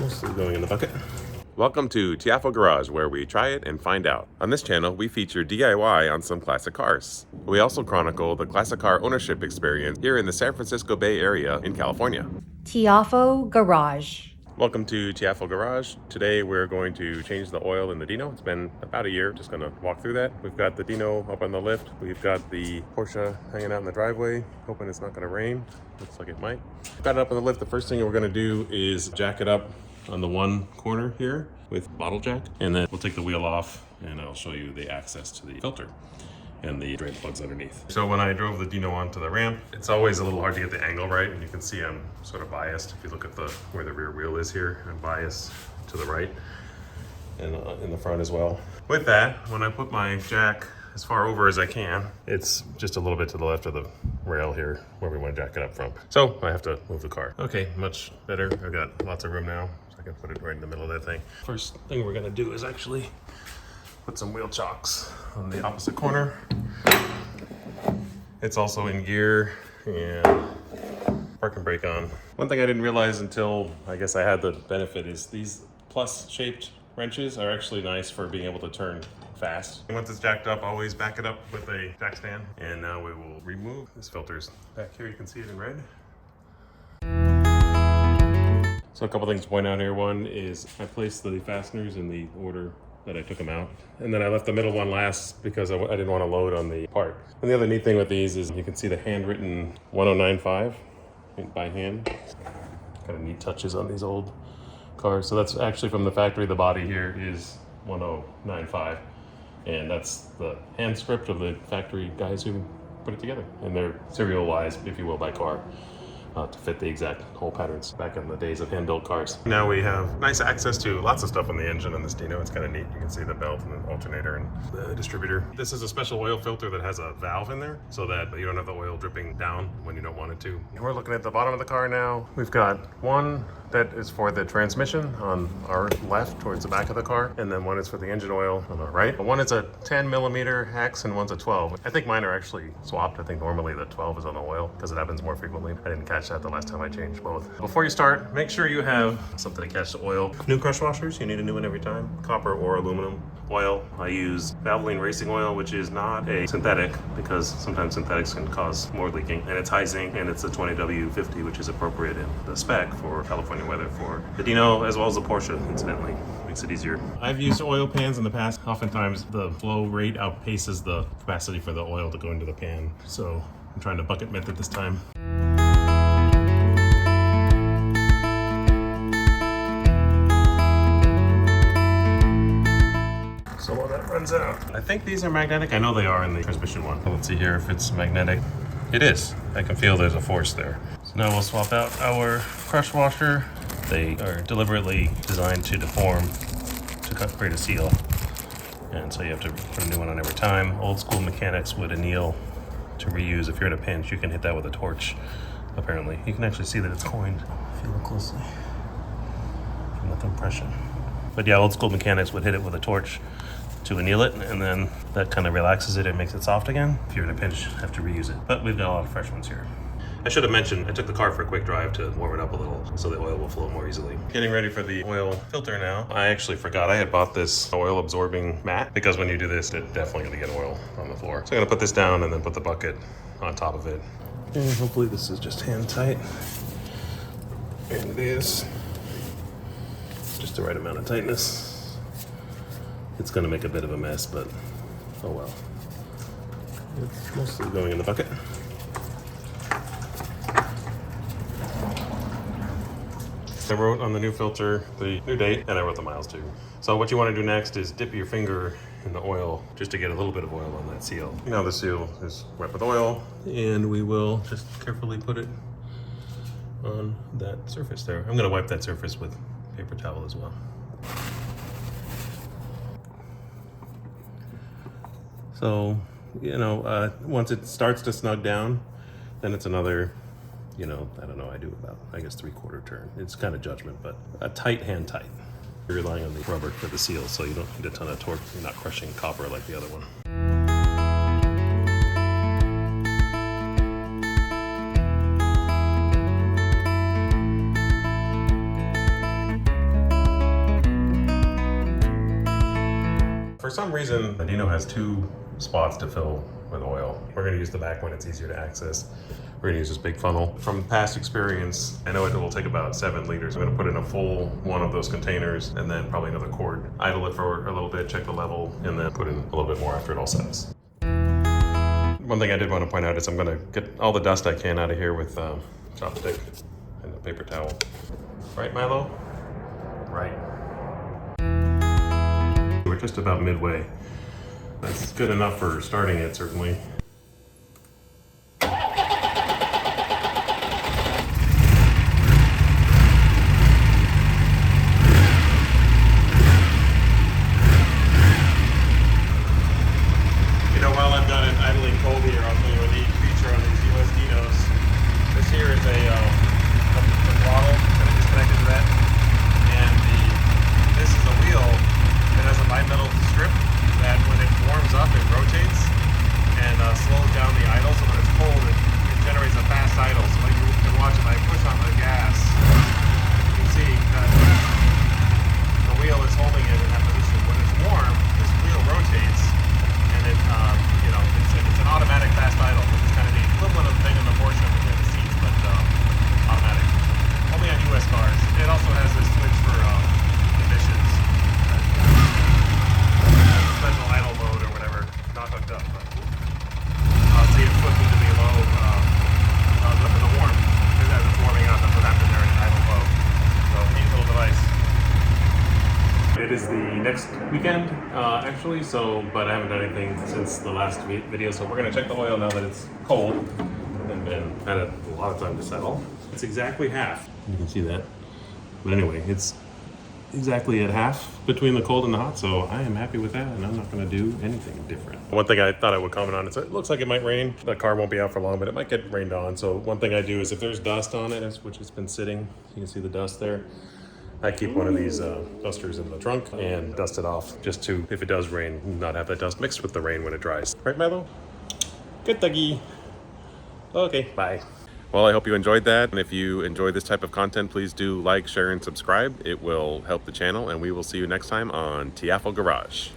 mostly going in the bucket. Welcome to Tiafo Garage, where we try it and find out. On this channel, we feature DIY on some classic cars. We also chronicle the classic car ownership experience here in the San Francisco Bay Area in California. Tiafo Garage. Welcome to Tiafo Garage. Today we're going to change the oil in the Dino. It's been about a year, just gonna walk through that. We've got the Dino up on the lift. We've got the Porsche hanging out in the driveway, hoping it's not gonna rain. Looks like it might. Got it up on the lift. The first thing we're gonna do is jack it up on the one corner here with bottle jack, and then we'll take the wheel off and I'll show you the access to the filter and the drain plugs underneath. So when I drove the Dino onto the ramp, it's always a little hard to get the angle right, and you can see I'm sort of biased. If you look at where the rear wheel is here, I'm biased to the right and in the front as well. With that, when I put my jack as far over as I can, it's just a little bit to the left of the rail here where we want to jack it up from. So I have to move the car. Okay, much better. I've got lots of room now, so I can put it right in the middle of that thing. First thing we're gonna do is actually put some wheel chocks on the opposite corner. It's also in gear and park and brake on. One thing I didn't realize until I guess I had the benefit is these plus shaped wrenches are actually nice for being able to turn fast. And once it's jacked up, always back it up with a jack stand. And now we will remove this filter's back here. You can see it in red. So a couple things to point out here. One is I placed the fasteners in the order that I took them out. And then I left the middle one last because I didn't want to load on the part. And the other neat thing with these is you can see the handwritten 1095 by hand. Kind of neat touches on these old cars. So that's actually from the factory. The body here is 1095. And that's the hand script of the factory guys who put it together. And they're serial-wise, if you will, by car. To fit the exact hole patterns back in the days of hand-built cars. Now we have nice access to lots of stuff on the engine on this Dino. It's kind of neat. You can see the belt and the alternator and the distributor. This is a special oil filter that has a valve in there so that you don't have the oil dripping down when you don't want it to. We're looking at the bottom of the car now. We've got one that is for the transmission on our left towards the back of the car, and then one is for the engine oil on the right. One is a 10 millimeter hex and one's a 12. I think mine are actually swapped. I think normally the 12 is on the oil because it happens more frequently. I didn't catch that the last time I changed both. Before you start, make sure you have something to catch the oil. New crush washers, you need a new one every time. Copper or aluminum. Oil, I use Valvoline racing oil, which is not a synthetic because sometimes synthetics can cause more leaking. And it's high zinc and it's a 20W50, which is appropriate in the spec for California weather for the Dino as well as the Porsche, incidentally. Makes it easier. I've used oil pans in the past. Oftentimes the flow rate outpaces the capacity for the oil to go into the pan. So I'm trying to bucket method this time. So while that runs out, I think these are magnetic. I know they are in the transmission one. Let's see here if it's magnetic. It is. I can feel there's a force there. So now we'll swap out our crush washer. They are deliberately designed to deform to create a seal. And so you have to put a new one on every time. Old school mechanics would anneal to reuse. If you're in a pinch, you can hit that with a torch, apparently. You can actually see that it's coined if you look closely from the compression. But yeah, old school mechanics would hit it with a torch to anneal it, and then that kind of relaxes it and makes it soft again. If you're in a pinch, you have to reuse it. But we've got a lot of fresh ones here. I should have mentioned, I took the car for a quick drive to warm it up a little so the oil will flow more easily. Getting ready for the oil filter now. I actually forgot I had bought this oil absorbing mat because when you do this, it's definitely gonna get oil on the floor. So I'm gonna put this down and then put the bucket on top of it. And hopefully this is just hand tight. And it is. Just the right amount of tightness. It's gonna make a bit of a mess, but oh well. It's mostly going in the bucket. I wrote on the new filter the new date, and I wrote the miles too. So what you want to do next is dip your finger in the oil just to get a little bit of oil on that seal. You know the seal is wet with oil, and we will just carefully put it on that surface there. I'm gonna wipe that surface with paper towel as well. So, you know, once it starts to snug down, then it's another, you know, I don't know, I do about, I guess, 3/4 turn. It's kind of judgment, but a tight hand tight. You're relying on the rubber for the seal, so you don't need a ton of torque. You're not crushing copper like the other one. some reason, the Dino has 2 spots to fill with oil. We're gonna use the back one, it's easier to access. We're gonna use this big funnel. From past experience, I know it will take about 7 liters. I'm gonna put in a full one of those containers and then probably another quart. Idle it for a little bit, check the level, and then put in a little bit more after it all sets. One thing I did want to point out is I'm gonna get all the dust I can out of here with chopstick and a paper towel. Right, Milo? Right. We're just about midway. That's good enough for starting it, certainly. While I've got it idling cold here, I'll show you a neat feature on these US Dinos. This here is a throttle that is connected to that, and this is a wheel that has a bimetal strip that when it warms up, it rotates and slows down the idle. So when it's cold, it generates a fast idle. So like you can watch, if I push on the gas, you can see that the wheel is holding it in that position. When it's warm, this wheel rotates. And it, it's an automatic fast idle, which is kind of the equivalent of the thing in the Porsche between the seats, but automatic. Only on US cars. It also has this switch for emissions. Special idle mode or whatever. Not hooked up, but see it flipped into the low, the warm. As it's warming up, that's what happens there in idle low. So neat little device. It is the next weekend, actually, but I haven't done anything since the last video, so we're gonna check the oil now that it's cold and been had a lot of time to settle. It's exactly half. You can see that. But anyway, it's exactly at half between the cold and the hot, so I am happy with that, and I'm not gonna do anything different. One thing I thought I would comment on is it looks like it might rain. The car won't be out for long, but it might get rained on. So one thing I do is if there's dust on it, which has been sitting, you can see the dust there, I keep one of these dusters in the trunk and dust it off just to, if it does rain, not have that dust mixed with the rain when it dries. Right, Milo? Good doggy. Okay, bye. Well, I hope you enjoyed that. And if you enjoy this type of content, please do like, share, and subscribe. It will help the channel, and we will see you next time on Tiafo Garage.